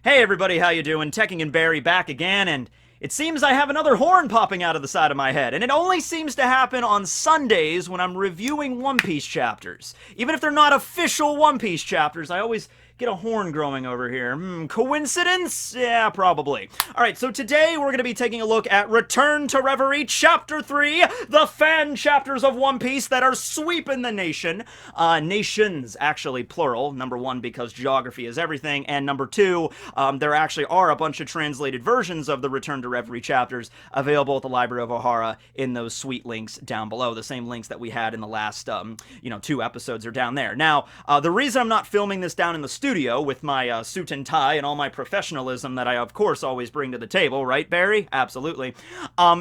Hey everybody, how you doing? Tekking and Barry back again, and it seems I have another horn popping out of the side of my head, and it only seems to happen on Sundays when I'm reviewing One Piece chapters. Even if they're not official One Piece chapters, I always get a horn growing over here. Coincidence? Yeah, probably. Alright, so today we're going to be taking a look at Return to Reverie Chapter 3, the fan chapters of One Piece that are sweeping the nation. Nations, actually, plural. Number one, because geography is everything, and number two, there actually are a bunch of translated versions of the Return to Reverie chapters available at the Library of Ohara in those sweet links down below. The same links that we had in the last, 2 episodes are down there. Now, the reason I'm not filming this down in the studio with my suit and tie and all my professionalism that I, of course, always bring to the table, right, Barry? Absolutely.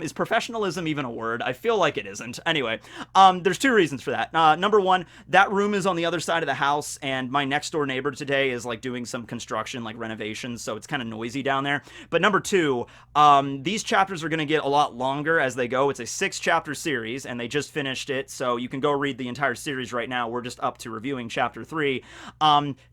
Is professionalism even a word? I feel like it isn't. Anyway, there's two reasons for that. Number one, that room is on the other side of the house, and my next door neighbor today is, like, doing some construction, like, renovations, so it's kind of noisy down there. But number two, these chapters are going to get a lot longer as they go. It's a 6-chapter series, and they just finished it, so you can go read the entire series right now. We're just up to reviewing Chapter 3.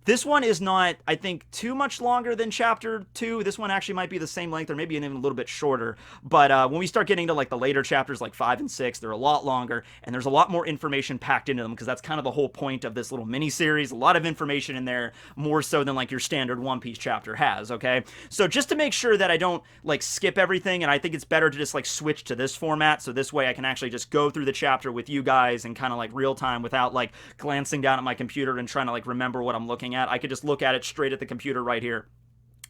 This one is not, I think, too much longer than Chapter 2. This one actually might be the same length, or maybe even a little bit shorter. But when we start getting to, like, the later chapters, like 5 and 6, they're a lot longer, and there's a lot more information packed into them, because that's kind of the whole point of this little mini-series. A lot of information in there, more so than, like, your standard One Piece chapter has, okay? So just to make sure that I don't, like, skip everything, and I think it's better to just, like, switch to this format, so this way I can actually just go through the chapter with you guys in kind of, like, real time without, like, glancing down at my computer and trying to, like, remember what I'm looking at. I could just look at it straight at the computer right here.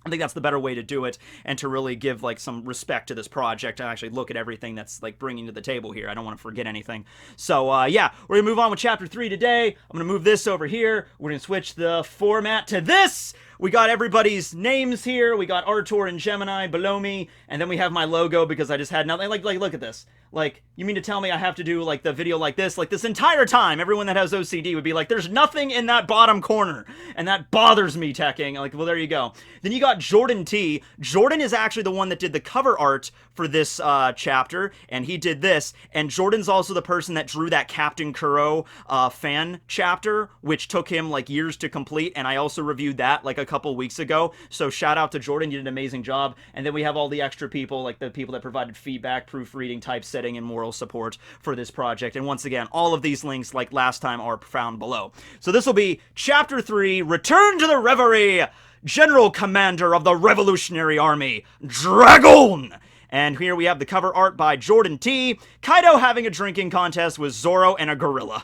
I think that's the better way to do it, and to really give, like, some respect to this project, and actually look at everything that's, like, bringing to the table here. I don't want to forget anything. So, yeah, we're gonna move on with Chapter 3 today. I'm gonna move this over here. We're gonna switch the format to this. We got everybody's names here. We got Artur and Gemini below me, and then we have my logo because I just had nothing. Like, look at this. Like, you mean to tell me I have to do, like, the video like this? Like, this entire time, everyone that has OCD would be like, there's nothing in that bottom corner, and that bothers me, Tekking. Like, well, there you go. Then you got Jordan T. Jordan is actually the one that did the cover art for this chapter, and he did this, and Jordan's also the person that drew that Captain Kuro fan chapter, which took him, like, years to complete, and I also reviewed that, like, a couple weeks ago. So shout out to Jordan, you did an amazing job. And then we have all the extra people, like the people that provided feedback, proofreading, typesetting, and moral support for this project. And once again, all of these links, like last time, are found below. So this will be Chapter 3, Return to the Reverie, General Commander of the Revolutionary Army, Dragon! And here we have the cover art by Jordan T. Kaido having a drinking contest with Zoro and a gorilla.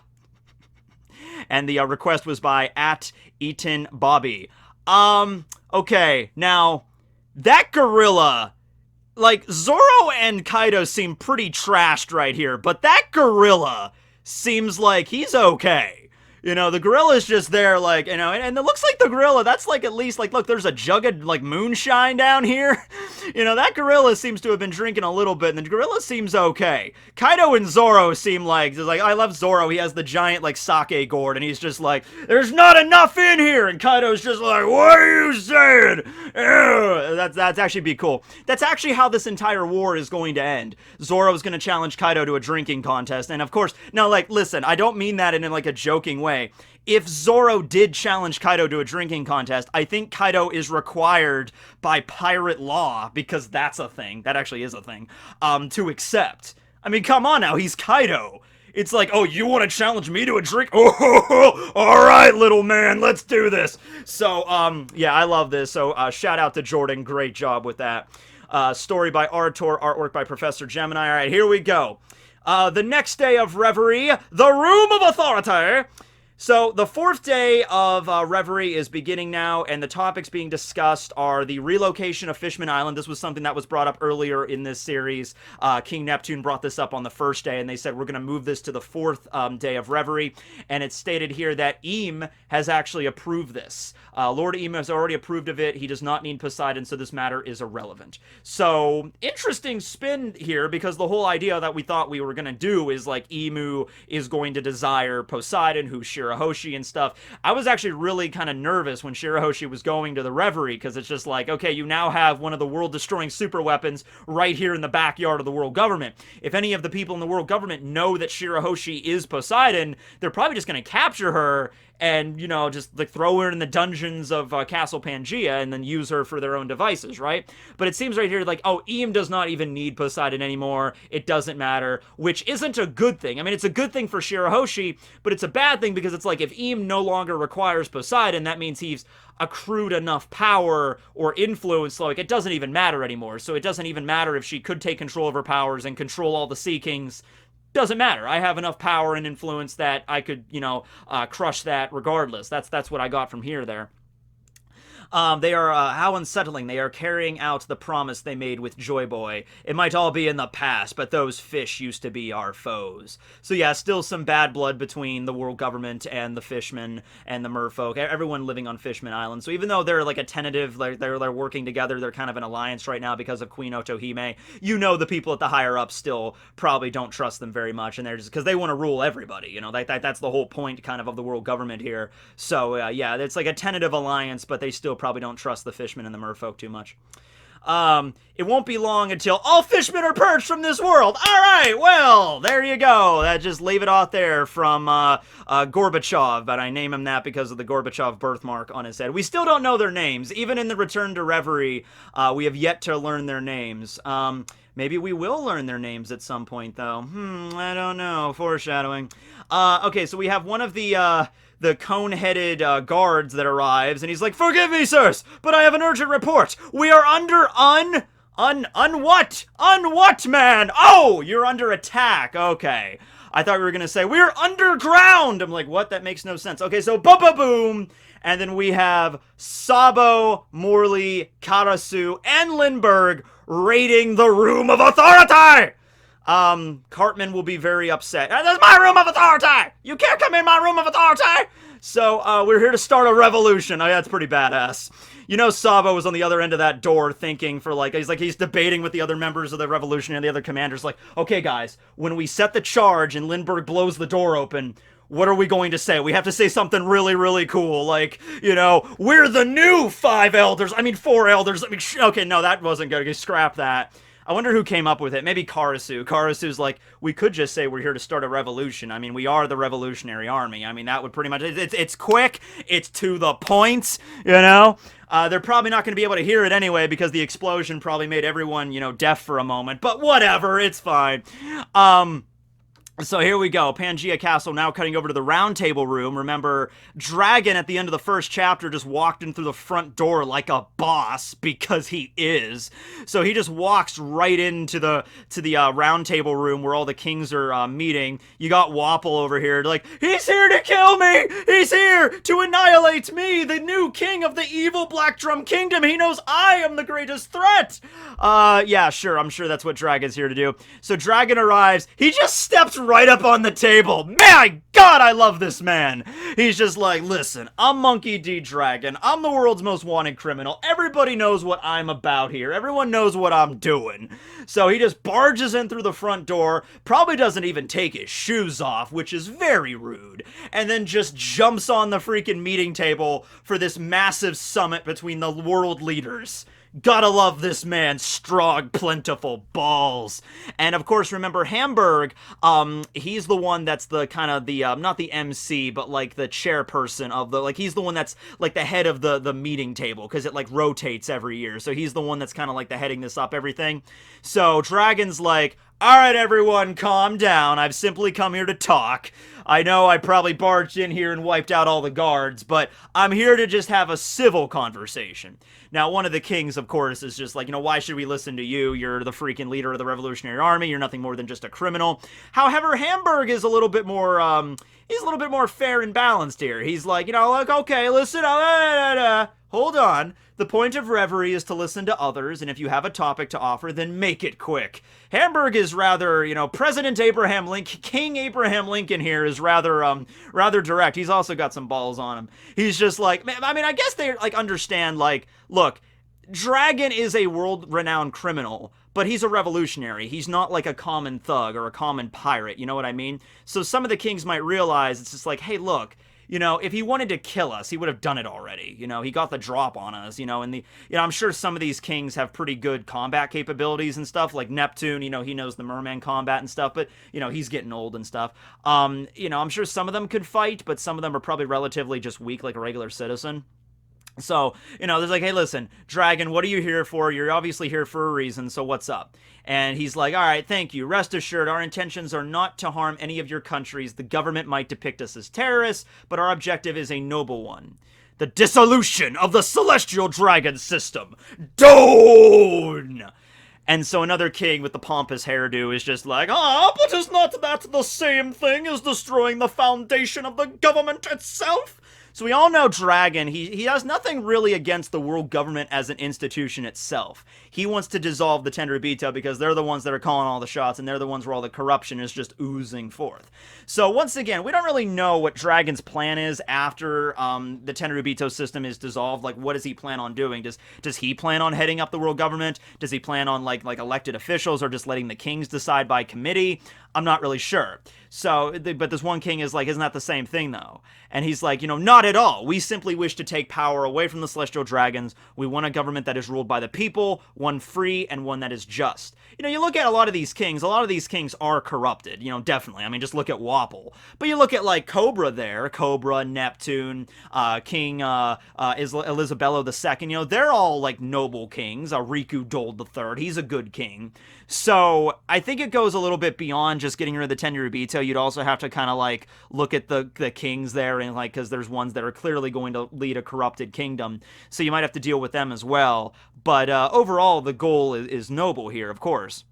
And the request was by @EatonBobby. Okay, now, that gorilla, like, Zoro and Kaido seem pretty trashed right here, but that gorilla seems like he's okay. You know, the gorilla's just there, like, you know, and it looks like the gorilla, that's, like, at least, like, look, there's a jug of, like, moonshine down here. You know, that gorilla seems to have been drinking a little bit, and the gorilla seems okay. Kaido and Zoro seem like, just like, I love Zoro, he has the giant, like, sake gourd, and he's just like, there's not enough in here, and Kaido's just like, what are you saying? Ew. That's actually be cool. That's actually how this entire war is going to end. Zoro's gonna challenge Kaido to a drinking contest, and of course, now, like, listen, I don't mean that in, like, a joking way. If Zoro did challenge Kaido to a drinking contest, I think Kaido is required by pirate law, because that's a thing, that actually is a thing, to accept. I mean, come on now, he's Kaido. It's like, oh, you want to challenge me to a drink? Oh, all right, little man, let's do this. So, yeah, I love this. So, shout out to Jordan, great job with that. Story by Artur, artwork by Professor Gemini. All right, here we go. The next day of Reverie, the Room of Authority. So, the 4th day of Reverie is beginning now, and the topics being discussed are the relocation of Fishman Island. This was something that was brought up earlier in this series. King Neptune brought this up on the 1st day, and they said, we're going to move this to the 4th day of Reverie, and it's stated here that Eam has actually approved this. Lord Eam has already approved of it. He does not need Poseidon, so this matter is irrelevant. So, interesting spin here, because the whole idea that we thought we were going to do is, like, Emu is going to desire Poseidon, who's Shirahoshi and stuff. I was actually really kind of nervous when Shirahoshi was going to the Reverie, because it's just like, okay, you now have one of the world-destroying super weapons right here in the backyard of the world government. If any of the people in the world government know that Shirahoshi is Poseidon, they're probably just going to capture her and, you know, just like throw her in the dungeons of Castle Pangea and then use her for their own devices, right? But it seems right here like, oh, Eam does not even need Poseidon anymore. It doesn't matter, which isn't a good thing. I mean, it's a good thing for Shirahoshi, but it's a bad thing because it's like if Eam no longer requires Poseidon, that means he's accrued enough power or influence, like it doesn't even matter anymore. So it doesn't even matter if she could take control of her powers and control all the Sea Kings. Doesn't matter. I have enough power and influence that I could, you know, crush that regardless. That's what I got from here there. They are, how unsettling. They are carrying out the promise they made with Joy Boy. It might all be in the past, but those fish used to be our foes. So yeah, still some bad blood between the world government and the Fishman and the merfolk. Everyone living on Fishman Island. So even though they're like a tentative, like they're working together, they're kind of an alliance right now because of Queen Otohime. You know, the people at the higher ups still probably don't trust them very much, and they're just because they want to rule everybody. You know, that's the whole point kind of the world government here. So yeah, it's like a tentative alliance, but they still probably don't trust the Fishmen and the merfolk too much. It won't be long until all Fishmen are purged from this world. All right, well, there you go. That just leave it off there from Gorbachev, but I name him that because of the Gorbachev birthmark on his head. We still don't know their names. Even in the Return to Reverie, we have yet to learn their names. Maybe we will learn their names at some point, though. I don't know. Foreshadowing. Okay, so we have one of the cone-headed guards that arrives, and he's like, "Forgive me, sirs, but I have an urgent report. We are under what, man? Oh, you're under attack. Okay. I thought we were gonna say, we're underground. I'm like, what? That makes no sense. Okay, so ba-ba-boom. And then we have Sabo, Morley, Karasu, and Lindbergh raiding the Room of Authority. Cartman will be very upset. That's my room of authority! You can't come in my room of authority! So, we're here to start a revolution. Oh, yeah, that's pretty badass. You know, Sabo was on the other end of that door thinking for he's debating with the other members of the revolution and the other commanders, like, okay, guys, when we set the charge and Lindbergh blows the door open, what are we going to say? We have to say something really, really cool, like, you know, we're the new 4 elders. Okay, no, that wasn't good. Scrap that. I wonder who came up with it. Maybe Karasu. Karasu's like, we could just say we're here to start a revolution. I mean, we are the Revolutionary Army. I mean, that would pretty much... It's quick. It's to the point, you know? They're probably not going to be able to hear it anyway because the explosion probably made everyone, you know, deaf for a moment. But whatever. It's fine. So here we go. Pangea Castle now cutting over to the round table room. Remember, Dragon at the end of the first chapter just walked in through the front door like a boss because he is. So he just walks right into the round table room where all the kings are meeting. You got Wapple over here like, he's here to kill me! He's here to annihilate me, the new king of the evil Black Drum Kingdom! He knows I am the greatest threat! Yeah, sure, I'm sure that's what Dragon's here to do. So Dragon arrives, he just steps right up on the table. My God, I love this man. He's just like, listen, I'm Monkey D. Dragon. I'm the world's most wanted criminal. Everybody knows what I'm about here. Everyone knows what I'm doing. So he just barges in through the front door, probably doesn't even take his shoes off, which is very rude, and then just jumps on the freaking meeting table for this massive summit between the world leaders. Gotta love this man's strong, plentiful balls. And of course, remember Hamburg, he's the one that's the kind of the, not the MC, but like the chairperson of the, like he's the one that's like the head of the meeting table, because it like rotates every year. So he's the one that's kind of like the heading this up everything. So Dragon's like, alright everyone, calm down. I've simply come here to talk. I know I probably barged in here and wiped out all the guards, but I'm here to just have a civil conversation. Now, one of the kings, of course, is just like, you know, why should we listen to you? You're the freaking leader of the Revolutionary Army. You're nothing more than just a criminal. However, Hamburg is a little bit more, he's a little bit more fair and balanced here. He's like, you know, like, okay, listen, hold on. The point of Reverie is to listen to others, and if you have a topic to offer, then make it quick. Hamburg is rather, you know, President Abraham Lincoln, King Abraham Lincoln here is rather direct. He's also got some balls on him. He's just like, I mean, I guess they, like, understand, like, look, Dragon is a world-renowned criminal, but he's a revolutionary. He's not like a common thug or a common pirate, you know what I mean? So some of the kings might realize it's just like, hey, look, if he wanted to kill us, he would have done it already. He got the drop on us, and I'm sure some of these kings have pretty good combat capabilities and stuff, like Neptune, he knows the merman combat and stuff, but, he's getting old and stuff. I'm sure some of them could fight, but some of them are probably relatively just weak, like a regular citizen. So, there's like, hey, listen, Dragon, what are you here for? You're obviously here for a reason, so what's up? And he's like, all right, thank you. Rest assured, our intentions are not to harm any of your countries. The government might depict us as terrorists, but our objective is a noble one. The dissolution of the celestial dragon system. Done! And so another king with the pompous hairdo is just like, but is not that the same thing as destroying the foundation of the government itself? So we all know Dragon, he has nothing really against the world government as an institution itself. He wants to dissolve the Tenryubito because they're the ones that are calling all the shots, and they're the ones where all the corruption is just oozing forth. So once again, we don't really know what Dragon's plan is after the Tenryubito system is dissolved. Like, what does he plan on doing? Does he plan on heading up the world government? Does he plan on like elected officials, or just letting the kings decide by committee? I'm not really sure. So, but this one king is like, isn't that the same thing though? And he's like, not at all. We simply wish to take power away from the celestial dragons. We want a government that is ruled by the people, one free, and one that is just. You look at a lot of these kings are corrupted, definitely. I mean, just look at Wapple. But you look at like Cobra there, Cobra, Neptune, King Elisabello II, they're all like noble kings. Riku Dole III, he's a good king. So I think it goes a little bit beyond just getting rid of the Tenryubito. You'd also have to kind of like look at the kings there, and like, because there's ones that are clearly going to lead a corrupted kingdom. So you might have to deal with them as well. But overall, the goal is noble here, of course.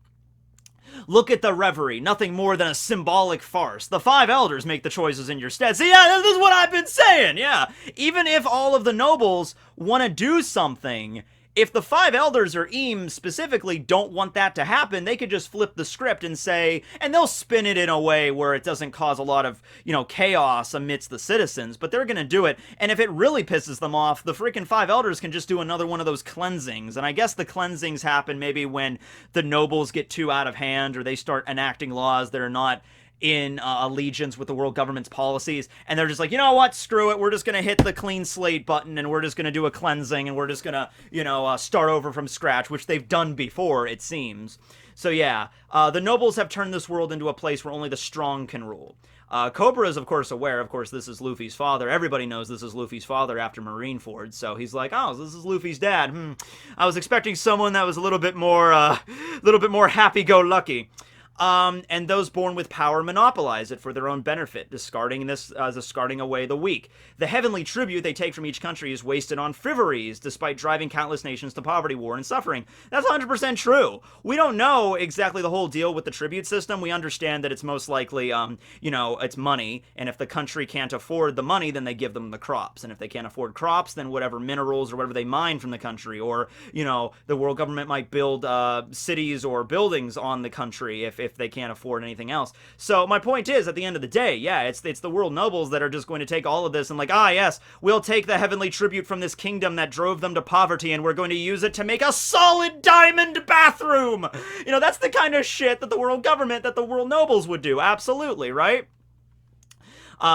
Look at the Reverie, nothing more than a symbolic farce. The 5 elders make the choices in your stead. See, yeah, this is what I've been saying, yeah. Even if all of the nobles want to do something, if the 5 elders, or Eam specifically, don't want that to happen, they could just flip the script and say, and they'll spin it in a way where it doesn't cause a lot of, chaos amidst the citizens, but they're gonna do it. And if it really pisses them off, the freaking 5 elders can just do another one of those cleansings. And I guess the cleansings happen maybe when the nobles get too out of hand, or they start enacting laws that are not in allegiance with the world government's policies, and they're just like, you know what, screw it, we're just gonna hit the clean slate button, and we're just gonna do a cleansing, and we're just gonna, start over from scratch, which they've done before, it seems. So yeah, the nobles have turned this world into a place where only the strong can rule. Cobra is, of course, aware. Of course, this is Luffy's father. Everybody knows this is Luffy's father after Marineford, so he's like, oh, this is Luffy's dad. I was expecting someone that was a little bit more happy-go-lucky. And those born with power monopolize it for their own benefit, discarding away the weak. The heavenly tribute they take from each country is wasted on frivolies, despite driving countless nations to poverty, war, and suffering. That's 100% true. We don't know exactly the whole deal with the tribute system. We understand that it's most likely, it's money, and if the country can't afford the money, then they give them the crops. And if they can't afford crops, then whatever minerals or whatever they mine from the country, or, the world government might build cities or buildings on the country if they can't afford anything else. So my point is, at the end of the day, yeah, it's the world nobles that are just going to take all of this and like, yes, we'll take the heavenly tribute from this kingdom that drove them to poverty, and we're going to use it to make a solid diamond bathroom. That's the kind of shit that the world government, that the world nobles would do. Absolutely, right?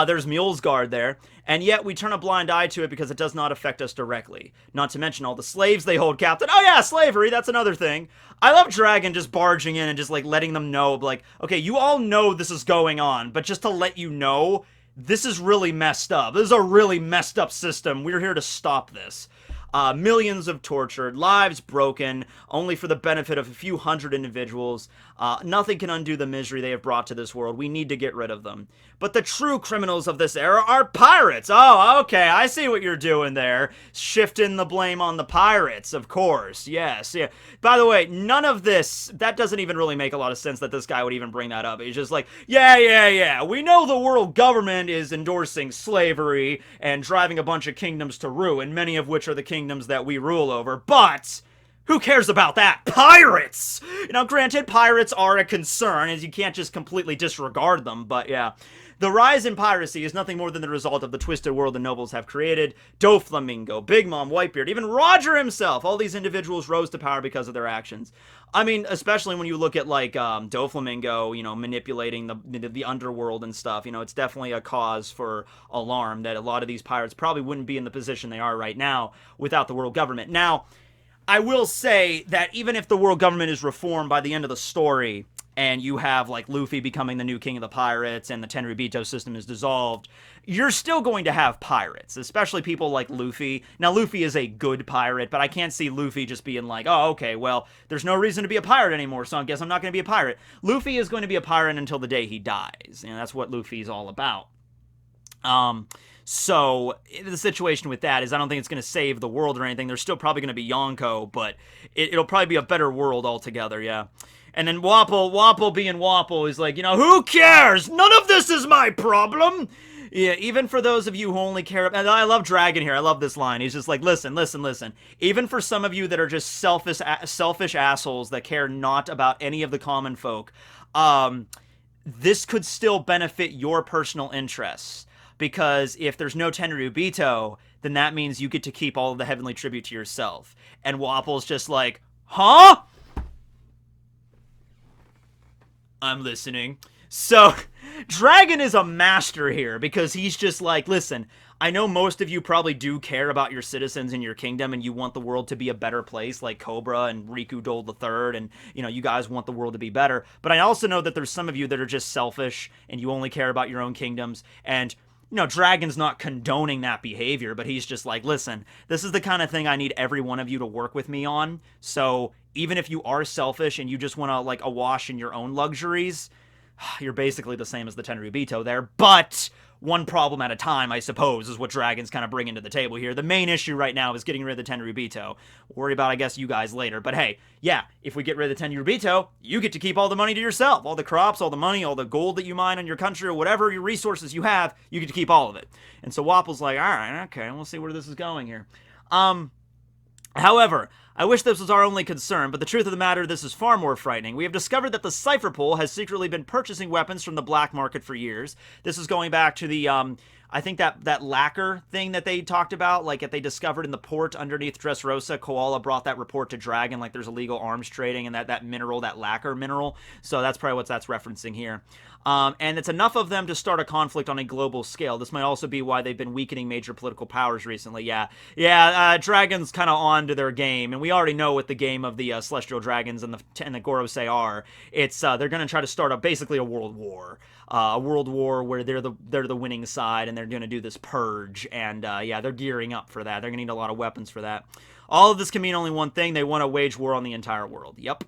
There's Mulesguard there, and yet we turn a blind eye to it because it does not affect us directly. Not to mention all the slaves they hold captive. Oh yeah, slavery, that's another thing. I love Dragon just barging in and just like letting them know, like, okay, you all know this is going on, but just to let you know, this is really messed up. This is a really messed up system. We're here to stop this. Millions of tortured, lives broken, only for the benefit of a few hundred individuals. Nothing can undo the misery they have brought to this world. We need to get rid of them. But the true criminals of this era are pirates. Oh, okay, I see what you're doing there. Shifting the blame on the pirates, of course. Yes, yeah. By the way, none of this, that doesn't even really make a lot of sense that this guy would even bring that up. He's just like, yeah. We know the world government is endorsing slavery and driving a bunch of kingdoms to ruin, many of which are the kingdoms that we rule over, but Who cares about that? Pirates! Now, granted, pirates are a concern, as you can't just completely disregard them, but yeah. The rise in piracy is nothing more than the result of the twisted world the nobles have created. Doflamingo, Big Mom, Whitebeard, even Roger himself. All these individuals rose to power because of their actions. I mean, especially when you look at, like, Doflamingo, you know, manipulating the underworld and stuff. You know, it's definitely a cause for alarm that a lot of these pirates probably wouldn't be in the position they are right now without the world government. Now, I will say that even if the world government is reformed by the end of the story, and you have, like, Luffy becoming the new king of the pirates, and the Tenryubito system is dissolved, you're still going to have pirates, especially people like Luffy. Now, Luffy is a good pirate, but I can't see Luffy just being like, oh, okay, well, there's no reason to be a pirate anymore, so I guess I'm not going to be a pirate. Luffy is going to be a pirate until the day he dies, and that's what Luffy's all about. So, the situation with that is I don't think it's going to save the world or anything. There's still probably going to be Yonko, but it'll probably be a better world altogether, yeah. And then Wapple being Wapple is like, you know, who cares? None of this is my problem! Yeah, even for those of you who only care... And I love Dragon here. I love this line. He's just like, listen. Even for some of you that are just selfish assholes that care not about any of the common folk, this could still benefit your personal interests. Because if there's no Tenryubito, then that means you get to keep all of the heavenly tribute to yourself. And Wapple's just like, huh? I'm listening. So, Dragon is a master here, because he's just like, listen, I know most of you probably do care about your citizens in your kingdom, and you want the world to be a better place, like Cobra and Riku Dole III, and, you know, you guys want the world to be better. But I also know that there's some of you that are just selfish, and you only care about your own kingdoms, and... You know, Dragon's not condoning that behavior, but he's just like, listen, this is the kind of thing I need every one of you to work with me on. So even if you are selfish and you just want to, like, awash in your own luxuries, you're basically the same as the Tenryubito there. But one problem at a time, I suppose, is what Dragon's kind of bringing to the table here. The main issue right now is getting rid of the Tenryubito. Worry about, I guess, you guys later. But hey, yeah, if we get rid of the Tenryubito, you get to keep all the money to yourself. All the crops, all the money, all the gold that you mine on your country, or whatever your resources you have, you get to keep all of it. And so Wapple's like, all right, okay, we'll see where this is going here. However, I wish this was our only concern, but the truth of the matter, this is far more frightening. We have discovered that the Cypher Pool has secretly been purchasing weapons from the black market for years. This is going back to the, I think that lacquer thing that they talked about, like, that they discovered in the port underneath Dressrosa. Koala brought that report to Dragon, like there's illegal arms trading, and that mineral, that lacquer mineral. So that's probably what that's referencing here. And it's enough of them to start a conflict on a global scale. This might also be why they've been weakening major political powers recently. Yeah, Dragon's kind of on to their game, and we already know what the game of the Celestial Dragons and the Gorosei are. It's they're going to try to start basically a world war. A world war where they're the winning side, and they're going to do this purge, and yeah, they're gearing up for that. They're going to need a lot of weapons for that. All of this can mean only one thing: they want to wage war on the entire world. Yep.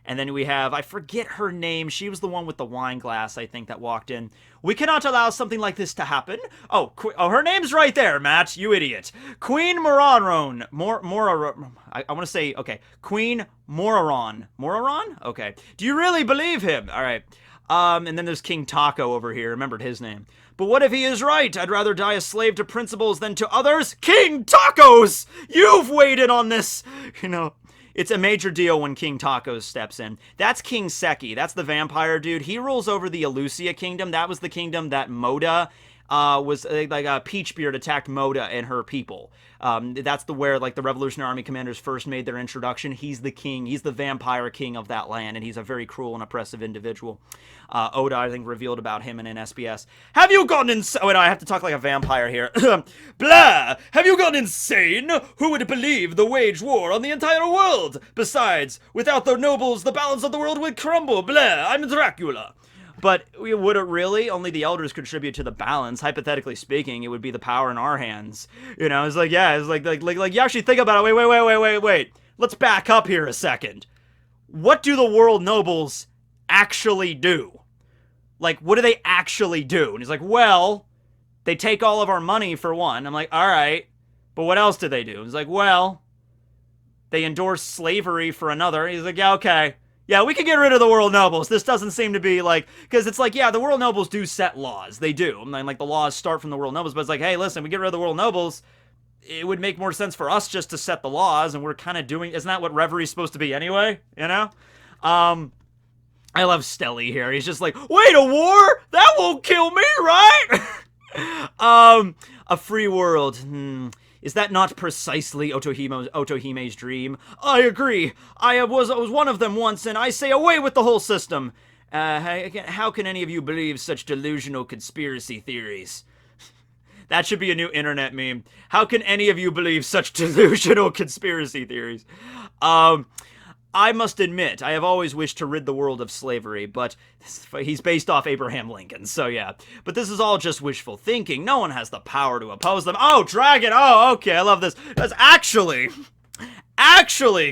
And then we have, I forget her name, she was the one with the wine glass, I think, that walked in. We cannot allow something like this to happen. Oh, her name's right there, Matt, you idiot. Queen Moraron. I want to say, okay, Queen Moraron. Moraron? Okay. Do you really believe him? All right. And then there's King Taco over here, remembered his name. But what if he is right? I'd rather die a slave to principles than to others. King Tacos! You've weighed in on this! You know... It's a major deal when King Tacos steps in. That's King Seki. That's the vampire dude. He rules over the Elusia kingdom. That was the kingdom that Moda was like Peachbeard attacked Moda and her people. That's where like the Revolutionary Army commanders first made their introduction. He's the king. He's the vampire king of that land, and he's a very cruel and oppressive individual. Oda, I think, revealed about him in an SBS. Have you gone insane? Oh, wait, no, I have to talk like a vampire here. Blah! Have you gone insane? Who would believe the wage war on the entire world? Besides, without the nobles, the balance of the world would crumble. Blah! I'm Dracula. But would it really? Only the elders contribute to the balance. Hypothetically speaking, it would be the power in our hands. You know, it's like, yeah, it's like you actually think about it. Wait. Let's back up here a second. What do the world nobles actually do? Like, what do they actually do? And he's like, well, they take all of our money for one. I'm like, all right, but what else do they do? He's like, well, they endorse slavery for another. He's like, yeah, okay. Yeah, we can get rid of the world nobles. This doesn't seem to be like, because it's like, yeah, the world nobles do set laws. They do. I mean, like, the laws start from the world nobles, but it's like, hey, listen, we get rid of the world nobles. it would make more sense for us just to set the laws, and we're kind of doing, isn't that what Reverie's supposed to be anyway, you know? I love Stelly here. He's just like, wait, a war? That won't kill me, right? A free world. Is that not precisely Otohime's dream? I agree. I was one of them once, and I say away with the whole system. How can any of you believe such delusional conspiracy theories? That should be a new internet meme. How can any of you believe such delusional conspiracy theories? I must admit, I have always wished to rid the world of slavery, but he's based off Abraham Lincoln, so yeah. But this is all just wishful thinking. No one has the power to oppose them. Oh, Dragon! Oh, okay, I love this. That's actually,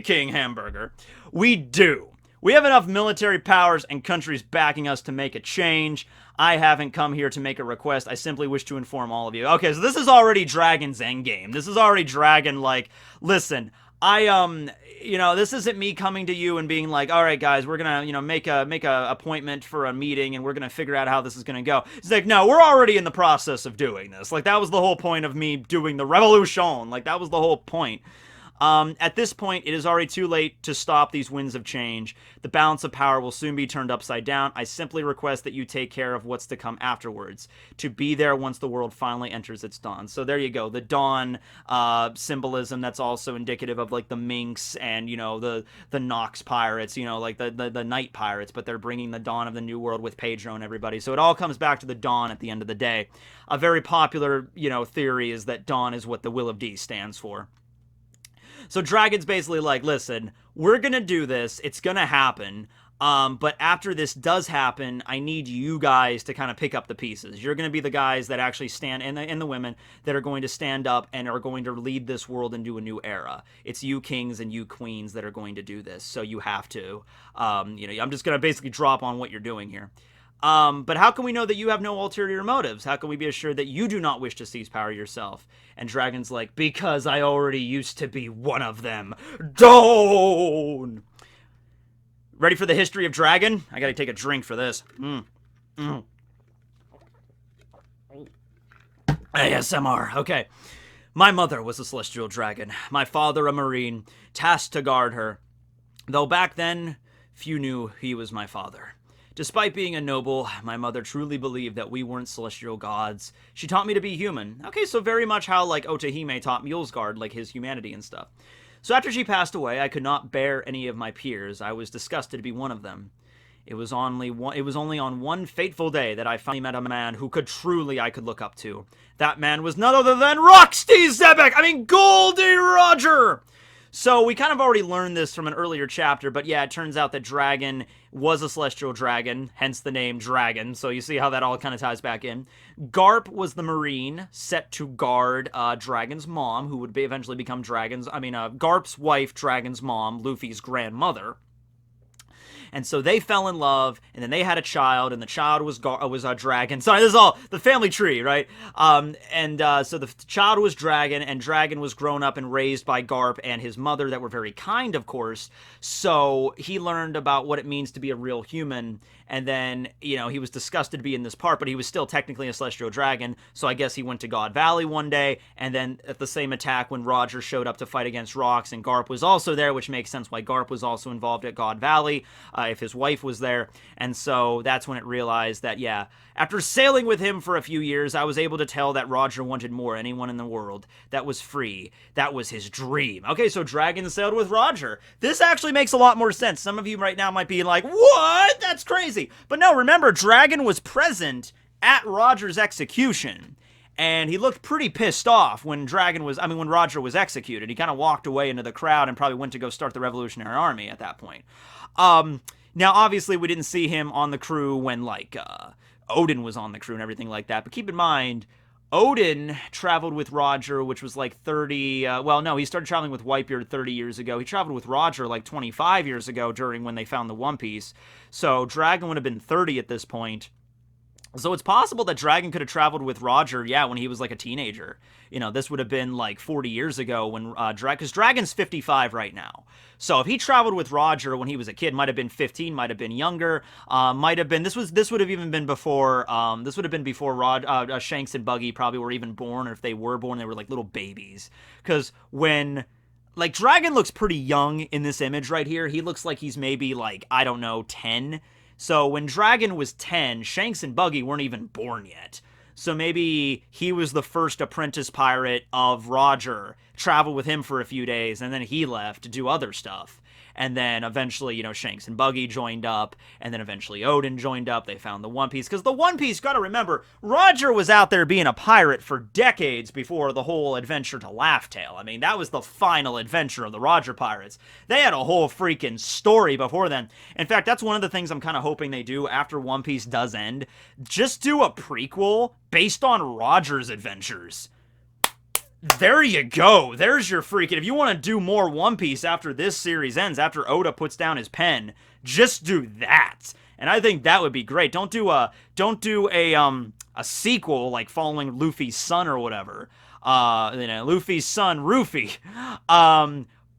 King Hamburger, we do. We have enough military powers and countries backing us to make a change. I haven't come here to make a request. I simply wish to inform all of you. Okay, so this is already Dragon's endgame. This is already Dragon, like, listen, this isn't me coming to you and being like, all right, guys, we're gonna, make a appointment for a meeting and we're gonna figure out how this is gonna go. It's like, no, we're already in the process of doing this. Like, that was the whole point of me doing the revolution. Like, that was the whole point. At this point, it is already too late to stop these winds of change. The balance of power will soon be turned upside down. I simply request that you take care of what's to come afterwards, to be there once the world finally enters its dawn. So there you go, the dawn symbolism that's also indicative of, like, the Minx and, the Nox pirates, like the night pirates, but they're bringing the dawn of the new world with Pedro and everybody. So it all comes back to the dawn at the end of the day. A very popular, theory is that dawn is what the Will of D stands for. So Dragon's basically like, listen, we're going to do this. It's going to happen. But after this does happen, I need you guys to kind of pick up the pieces. You're going to be the guys that actually stand, and the women that are going to stand up and are going to lead this world into a new era. It's you kings and you queens that are going to do this. So you have to. I'm just going to basically drop on what you're doing here. But how can we know that you have no ulterior motives? How can we be assured that you do not wish to seize power yourself? And Dragon's like, because I already used to be one of them. Don't! Ready for the history of Dragon? I gotta take a drink for this. ASMR. Okay. My mother was a celestial dragon. My father a marine, tasked to guard her. Though back then, few knew he was my father. Despite being a noble, my mother truly believed that we weren't celestial gods. She taught me to be human. Okay, so very much how, like, Otohime taught Mulesguard, like, his humanity and stuff. So after she passed away, I could not bear any of my peers. I was disgusted to be one of them. It was only on one fateful day that I finally met a man who I could look up to. That man was none other than Roxty Zebek! I mean, Goldie Roger! So we kind of already learned this from an earlier chapter, but yeah, it turns out that Dragon was a celestial dragon, hence the name Dragon, so you see how that all kind of ties back in. Garp was the marine set to guard Dragon's mom, who would eventually become Garp's wife, Dragon's mom, Luffy's grandmother. And so they fell in love, and then they had a child, and the child was a dragon. Sorry, this is all the family tree, right? So the child was Dragon, and Dragon was grown up and raised by Garp and his mother that were very kind, of course. So he learned about what it means to be a real human, and then, he was disgusted to be in this part, but he was still technically a celestial dragon, so I guess he went to God Valley one day, and then at the same attack when Roger showed up to fight against Rox, and Garp was also there, which makes sense why Garp was also involved at God Valley, if his wife was there, and so that's when it realized that, yeah, after sailing with him for a few years, I was able to tell that Roger wanted more anyone in the world that was free. That was his dream. Okay, so Dragon sailed with Roger. This actually makes a lot more sense. Some of you right now might be like, what? That's crazy. But no, remember, Dragon was present at Roger's execution. And he looked pretty pissed off when Roger was executed. He kind of walked away into the crowd and probably went to go start the Revolutionary Army at that point. Now, obviously, we didn't see him on the crew when, Odin was on the crew and everything like that. But keep in mind, Odin traveled with Roger, which was like 30... he started traveling with Whitebeard 30 years ago. He traveled with Roger like 25 years ago during when they found the One Piece. So Dragon would have been 30 at this point. So it's possible that Dragon could have traveled with Roger, yeah, when he was like a teenager. You know, this would have been like 40 years ago when because Dragon's 55 right now. So if he traveled with Roger when he was a kid, might have been 15, might have been younger, might have been this would have even been before this would have been before Shanks and Buggy probably were even born, or if they were born, they were like little babies. Because when like Dragon looks pretty young in this image right here, he looks like he's maybe like, I don't know, 10. So when Dragon was 10, Shanks and Buggy weren't even born yet. So maybe he was the first apprentice pirate of Roger, traveled with him for a few days, and then he left to do other stuff. And then eventually, you know, Shanks and Buggy joined up, and then eventually Odin joined up. They found the One Piece. Because the One Piece, gotta remember, Roger was out there being a pirate for decades before the whole adventure to Laugh Tale. I mean, that was the final adventure of the Roger Pirates. They had a whole freaking story before then. In fact, that's one of the things I'm kind of hoping they do after One Piece does end. Just do a prequel based on Roger's adventures. There you go. There's your freaking... If you want to do more One Piece after this series ends, after Oda puts down his pen, just do that. And I think that would be great. Don't do a sequel like following Luffy's son or whatever. You know, Luffy's son, Rufy.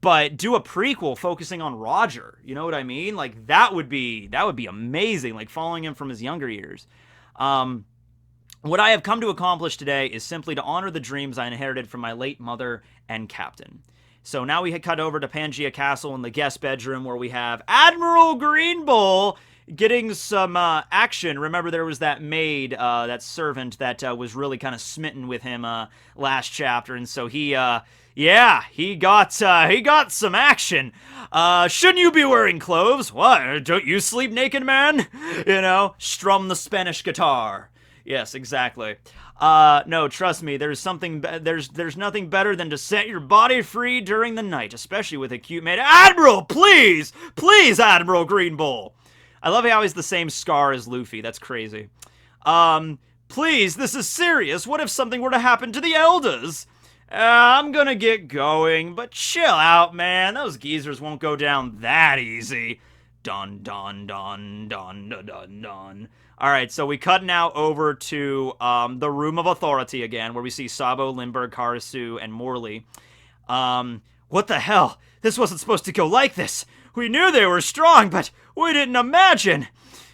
But do a prequel focusing on Roger. You know what I mean? Like that would be amazing. Like following him from his younger years. What I have come to accomplish today is simply to honor the dreams I inherited from my late mother and captain. So now we cut over to Pangea Castle in the guest bedroom where we have Admiral Greenbull getting some action. Remember there was that maid, that servant that was really kind of smitten with him last chapter, and so he got some action. Shouldn't you be wearing clothes? What? Don't you sleep naked, man? You know, strum the Spanish guitar. Yes, exactly. No, trust me, there's nothing better than to set your body free during the night, especially with a cute maid. Admiral, please! Please, Admiral Greenbull! I love how he's the same scar as Luffy. That's crazy. Please, this is serious. What if something were to happen to the elders? I'm gonna get going, but chill out, man. Those geezers won't go down that easy. Dun, dun, dun, dun, dun, dun, dun. Alright, so we cut now over to the Room of Authority again, where we see Sabo, Lindbergh, Karasu, and Morley. What the hell? This wasn't supposed to go like this. We knew they were strong, but we didn't imagine.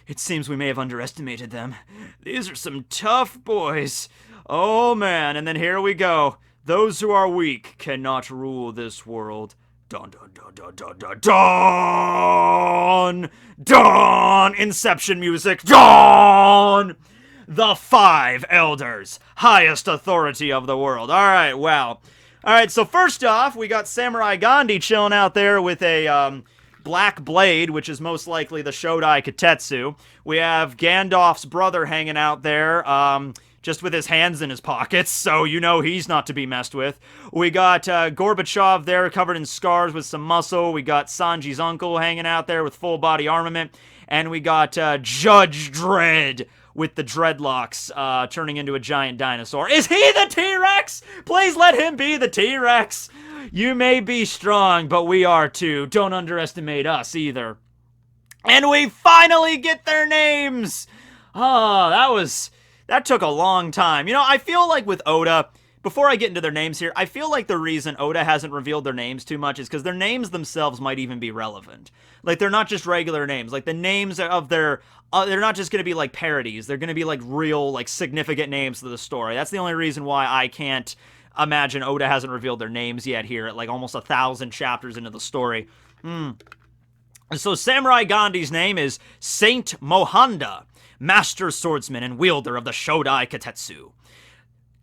It seems we may have underestimated them. These are some tough boys. Oh, man. And then here we go. Those who are weak cannot rule this world. Dun, dun, dun, dun, dun, dun, dun! Dun! Inception music. Dun! The 5 elders. Highest authority of the world. Alright, wow. Alright, so first off, we got Samurai Gandhi chilling out there with a, black blade, which is most likely the Shodai Katetsu. We have Gandalf's brother hanging out there, just with his hands in his pockets, so you know he's not to be messed with. We got Gorbachev there covered in scars with some muscle. We got Sanji's uncle hanging out there with full body armament. And we got Judge Dredd with the dreadlocks turning into a giant dinosaur. Is he the T-Rex? Please let him be the T-Rex. You may be strong, but we are too. Don't underestimate us either. And we finally get their names! Oh, that took a long time. You know, I feel like with Oda, before I get into their names here, I feel like the reason Oda hasn't revealed their names too much is because their names themselves might even be relevant. Like, they're not just regular names. Like, the names of their... they're not just going to be, like, parodies. They're going to be, like, real, like, significant names to the story. That's the only reason why I can't imagine Oda hasn't revealed their names yet here at, like, almost 1,000 chapters into the story. So, Samurai Gandhi's name is Saint Mohanda, master swordsman and wielder of the Shodai Katetsu.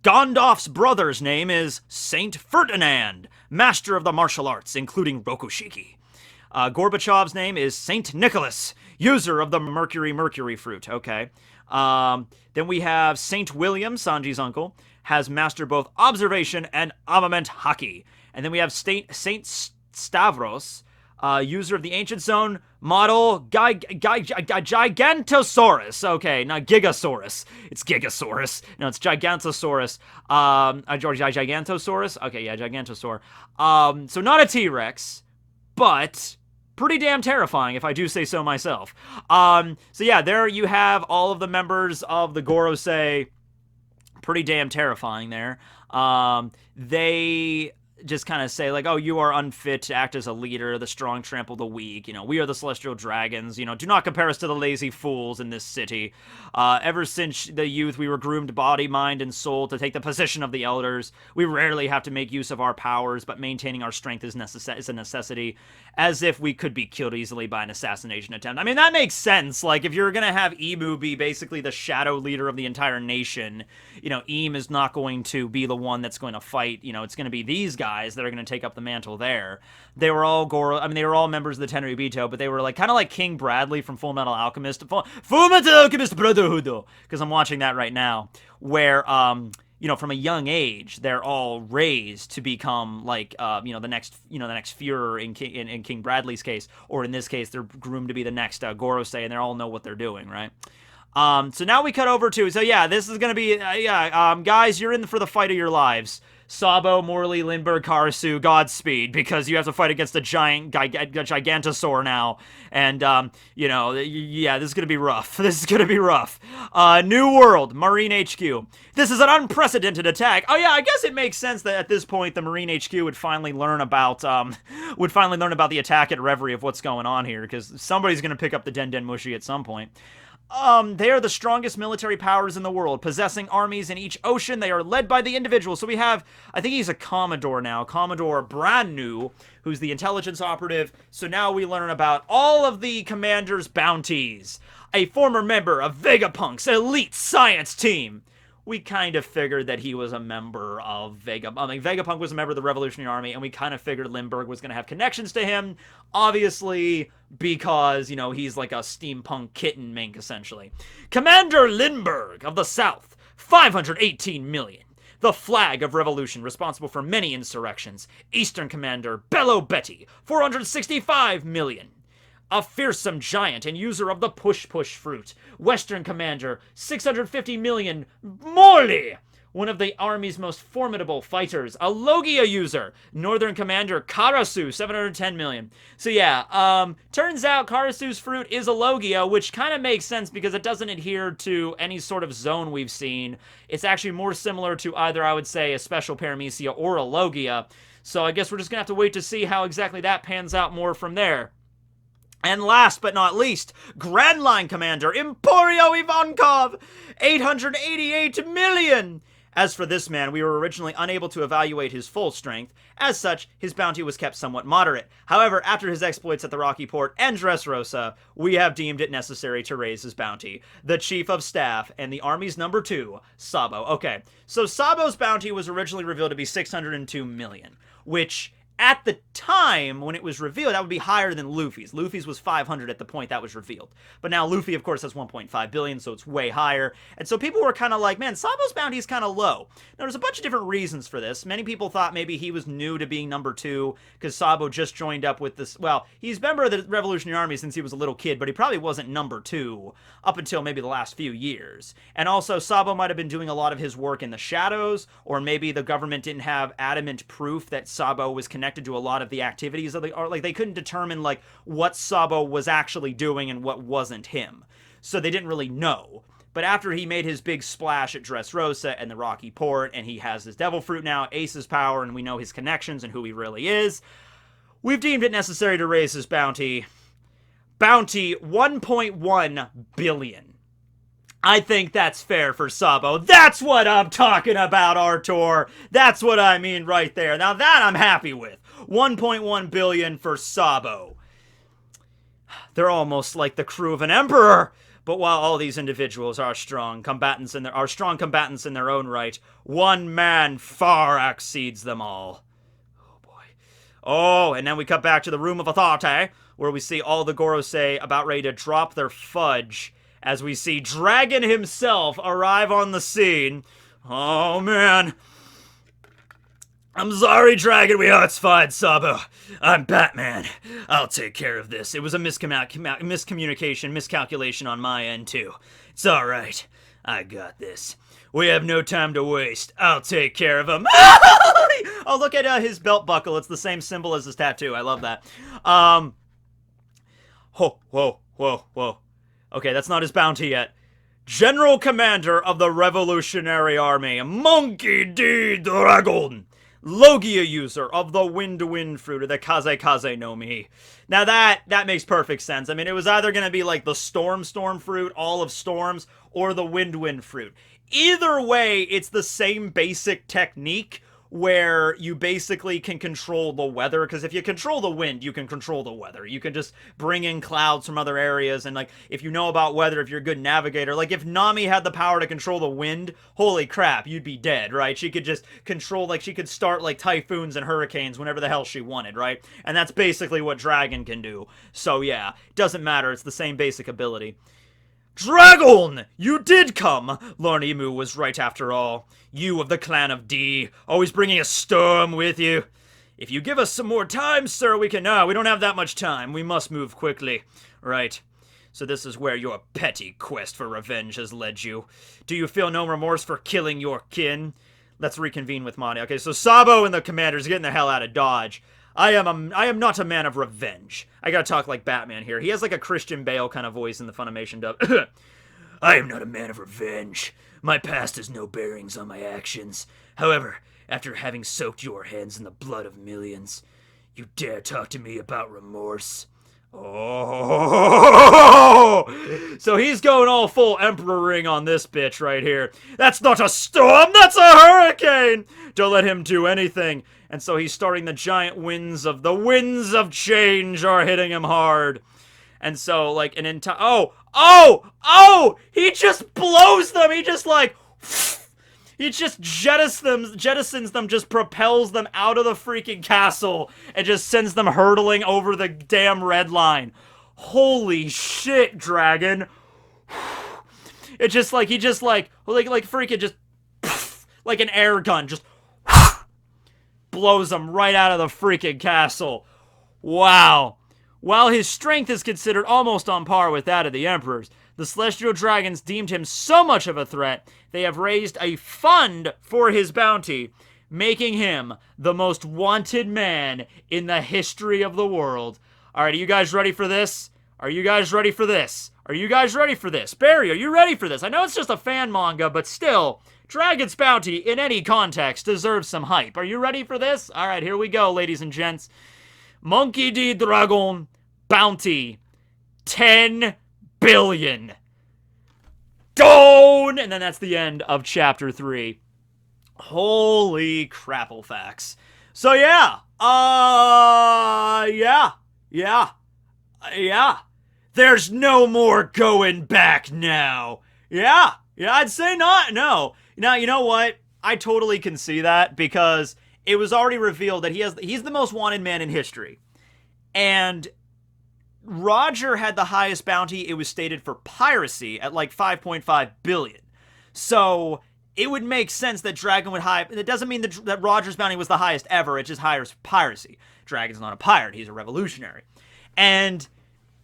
Gandalf's brother's name is Saint Ferdinand, master of the martial arts, including Rokushiki. Gorbachev's name is Saint Nicholas, user of the Mercury fruit. Okay. Then we have Saint William, Sanji's uncle, has mastered both observation and armament haki. And then we have Saint Stavros, user of the Ancient Zone model Gigantosaurus. Okay, not Gigasaurus. It's Gigasaurus. No, it's Gigantosaurus. Gigantosaurus? Okay, yeah, Gigantosaur. So not a T-Rex, but pretty damn terrifying, if I do say so myself. So yeah, there you have all of the members of the Gorosei. Pretty damn terrifying there. They just kind of say, like, oh, you are unfit to act as a leader. The strong trample the weak. You know, we are the celestial dragons. You know, do not compare us to the lazy fools in this city. Ever since the youth, we were groomed body, mind, and soul to take the position of the elders. We rarely have to make use of our powers, but maintaining our strength is a necessity, as if we could be killed easily by an assassination attempt. I mean, that makes sense. Like, if you're going to have Emu be basically the shadow leader of the entire nation, you know, Eam is not going to be the one that's going to fight. You know, it's going to be these guys that are going to take up the mantle there. They were all they were all members of the Tenryubito, but they were like kind of like King Bradley from Full Metal Alchemist Brotherhood, because I'm watching that right now, where you know, from a young age, they're all raised to become like you know, the next Führer in King Bradley's case, or in this case, they're groomed to be the next Gorosei, and they all know what they're doing, right? So now we cut over to, so yeah, this is gonna be guys, you're in for the fight of your lives. Sabo, Morley, Lindbergh, Karasu, Godspeed, because you have to fight against a gigantosaur now, and, you know, yeah, this is gonna be rough. This is gonna be rough. New World, Marine HQ. This is an unprecedented attack. Oh yeah, I guess it makes sense that at this point the Marine HQ would finally learn about, the attack at Reverie of what's going on here, because somebody's gonna pick up the Den Den Mushi at some point. They are the strongest military powers in the world, possessing armies in each ocean. They are led by the individual. So we have, I think he's a Commodore now, Commodore Brand New, who's the intelligence operative. So now we learn about all of the commander's bounties. A former member of Vegapunk's elite science team. We kind of figured that he was a member of Vegapunk was a member of the Revolutionary Army, and we kind of figured Lindbergh was going to have connections to him, obviously, because, you know, he's like a steampunk kitten mink, essentially. Commander Lindbergh of the South, 518 million. The flag of revolution, responsible for many insurrections. Eastern Commander Bello Betty, 465 million. A fearsome giant and user of the push-push fruit. Western Commander, 650 million. Morley, one of the army's most formidable fighters. A Logia user. Northern Commander Karasu, 710 million. So yeah, turns out Karasu's fruit is a Logia, which kind of makes sense because it doesn't adhere to any sort of zone we've seen. It's actually more similar to either, I would say, a special Paramecia or a Logia. So I guess we're just going to have to wait to see how exactly that pans out more from there. And last but not least, Grand Line Commander Emporio Ivankov, 888 million. As for this man, we were originally unable to evaluate his full strength. As such, his bounty was kept somewhat moderate. However, after his exploits at the Rocky Port and Dressrosa, we have deemed it necessary to raise his bounty. The Chief of Staff and the Army's number 2, Sabo. Okay, so Sabo's bounty was originally revealed to be 602 million, which at the time when it was revealed, that would be higher than Luffy's. Luffy's was 500 at the point that was revealed. But now Luffy, of course, has 1.5 billion, so it's way higher. And so people were kind of like, man, Sabo's bounty is kind of low. Now, there's a bunch of different reasons for this. Many people thought maybe he was new to being number 2, because Sabo just joined up with this. Well, he's a member of the Revolutionary Army since he was a little kid, but he probably wasn't number 2 up until maybe the last few years. And also, Sabo might have been doing a lot of his work in the shadows, or maybe the government didn't have adamant proof that Sabo was connected to a lot of the activities of the, or like they couldn't determine like what Sabo was actually doing and what wasn't him. So they didn't really know. But after he made his big splash at Dressrosa and the Rocky Port, and he has his devil fruit now, Ace's power, and we know his connections and who he really is, we've deemed it necessary to raise his bounty. Bounty 1.1 billion. I think that's fair for Sabo. That's what I'm talking about, Artur. That's what I mean right there. Now that I'm happy with. 1.1 billion for Sabo. They're almost like the crew of an emperor. But while all these individuals are strong combatants in their own right, one man far exceeds them all. Oh boy. Oh, and then we cut back to the Room of Authority, where we see all the Gorosei about ready to drop their fudge, as we see Dragon himself arrive on the scene. Oh, man. I'm sorry, Dragon. It's fine, Sabo. I'm Batman. I'll take care of this. It was a miscommunication, miscalculation on my end, too. It's all right. I got this. We have no time to waste. I'll take care of him. Oh, look at his belt buckle. It's the same symbol as his tattoo. I love that. Ho, whoa, whoa, whoa. Okay, that's not his bounty yet. General Commander of the Revolutionary Army, Monkey D. Dragon. Logia user of the Wind fruit, or the Kaze no Mi. Now that makes perfect sense. I mean, it was either going to be like the Storm fruit, all of storms, or the Wind fruit. Either way, it's the same basic technique where you basically can control the weather, because if you control the wind, you can control the weather. You can just bring in clouds from other areas, and like, if you know about weather, if you're a good navigator, like if Nami had the power to control the wind, holy crap, you'd be dead, right? She could just control, like, she could start like typhoons and hurricanes whenever the hell she wanted, right? And that's basically what Dragon can do. So yeah, doesn't matter, it's the same basic ability. Dragon! You did come! Lornimu was right after all. You of the clan of D, always bringing a storm with you. If you give us some more time, sir, we can... No, we don't have that much time. We must move quickly. Right. So this is where your petty quest for revenge has led you. Do you feel no remorse for killing your kin? Let's reconvene with Monty. Okay, so Sabo and the commanders getting the hell out of Dodge. I am not a man of revenge. I gotta talk like Batman here. He has like a Christian Bale kind of voice in the Funimation dub. I am not a man of revenge. My past has no bearings on my actions. However, after having soaked your hands in the blood of millions, you dare talk to me about remorse? Oh! So he's going all full Emperor Ring on this bitch right here. That's not a storm, that's a hurricane! Don't let him do anything. And so he's starting the giant winds of change are hitting him hard. And so, like, an entire... Oh! He just blows them! He just, like... He just jettisons them, just propels them out of the freaking castle, and just sends them hurtling over the damn red line. Holy shit, Dragon. It's just like, he just like freaking just... Like an air gun, just... blows them right out of the freaking castle. Wow. While his strength is considered almost on par with that of the Emperor's, the Celestial Dragons deemed him so much of a threat, they have raised a fund for his bounty, making him the most wanted man in the history of the world. Alright, are you guys ready for this? Are you guys ready for this? Are you guys ready for this? Barry, are you ready for this? I know it's just a fan manga, but still, Dragon's bounty, in any context, deserves some hype. Are you ready for this? Alright, here we go, ladies and gents. Monkey D. Dragon, bounty, 10 billion. Down! And then that's the end of chapter 3. Holy crapple facts. So yeah, yeah. There's no more going back now. Yeah, I'd say not, no. Now, you know what? I totally can see that, because it was already revealed that he's the most wanted man in history. And Roger had the highest bounty, it was stated, for piracy at like 5.5 billion. So it would make sense that Dragon would high. It doesn't mean that Roger's bounty was the highest ever, it's just highest for piracy. Dragon's not a pirate, he's a revolutionary. And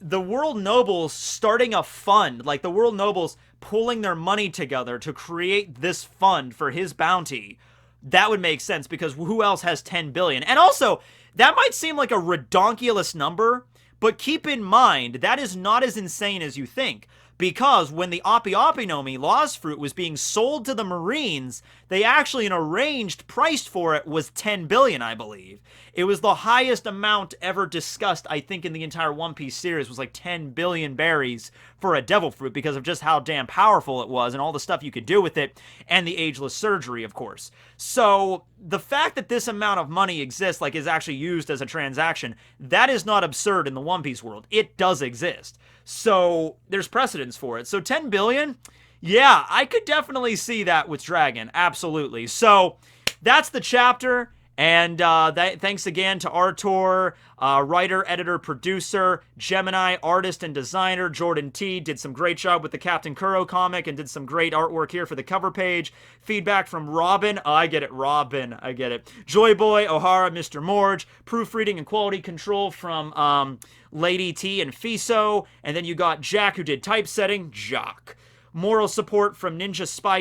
the world nobles starting a fund, like the world nobles pulling their money together to create this fund for his bounty, that would make sense, because who else has 10 billion? And also, that might seem like a redonkulous number, but keep in mind, that is not as insane as you think. Because when the Appi Appi no Mi, Law's Fruit, was being sold to the Marines, they actually, an arranged price for it was 10 billion, I believe. It was the highest amount ever discussed, I think, in the entire One Piece series, was like 10 billion berries for a devil fruit, because of just how damn powerful it was and all the stuff you could do with it, and the ageless surgery, of course. So the fact that this amount of money exists, like, is actually used as a transaction, that is not absurd in the One Piece world. It does exist. So there's precedence for it. So 10 billion? Yeah, I could definitely see that with Dragon. Absolutely. So that's the chapter. And thanks again to Artur, writer, editor, producer, Gemini, artist, and designer. Jordan T. did some great job with the Captain Kuro comic and did some great artwork here for the cover page. Feedback from Robin. Oh, I get it. Robin. I get it. Joy Boy, O'Hara, Mr. Morge. Proofreading and quality control from Lady T and Fiso. And then you got Jack, who did typesetting. Jock. moral support from Ninja Spy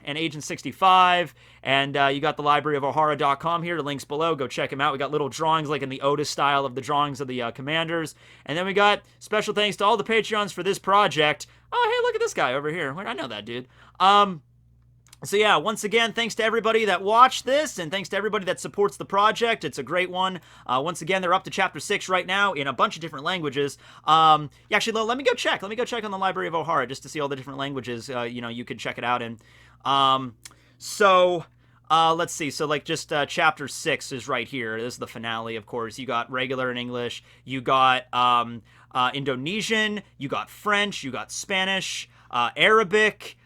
and Agent 65. And you got the library of Ohara.com here. The link's below. Go check them out. We got little drawings like in the Otis style of the drawings of the commanders. And then we got special thanks to all the Patreons for this project. Oh, hey, look at this guy over here. I know that dude. So yeah, once again, thanks to everybody that watched this, and thanks to everybody that supports the project. It's a great one. Once again, they're up to Chapter 6 right now in a bunch of different languages. Yeah, actually, let me go check. Let me go check on the Library of Ohara just to see all the different languages, you could check it out in. Let's see. So, like, just Chapter 6 is right here. This is the finale, of course. You got regular in English. You got Indonesian. You got French. You got Spanish. Arabic.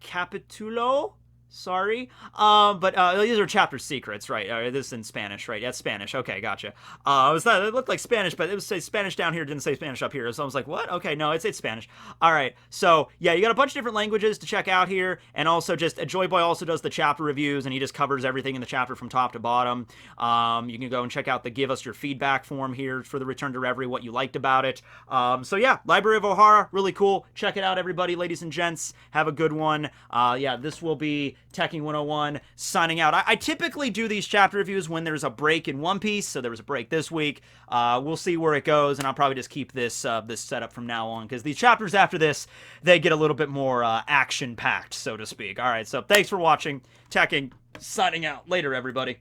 Capitulo? Sorry. But these are chapter secrets, right? This is in Spanish, right? That's Spanish. Okay, gotcha. It looked like Spanish, but it was say Spanish down here, didn't say Spanish up here. So I was like, what? Okay, no, it's Spanish. All right. So yeah, you got a bunch of different languages to check out here, and also just Joy Boy also does the chapter reviews, and he just covers everything in the chapter from top to bottom. You can go and check out the Give Us Your Feedback form here for the Return to Reverie, what you liked about it. So yeah, Library of Ohara, really cool. Check it out, everybody, ladies and gents. Have a good one. Yeah, this will be Tekking101 signing out. I typically do these chapter reviews when there's a break in One Piece, so there was a break this week. We'll see where it goes, and I'll probably just keep this this setup from now on, because these chapters after this, they get a little bit more action-packed, so to speak. All right, so thanks for watching. Tekking, signing out. Later, everybody.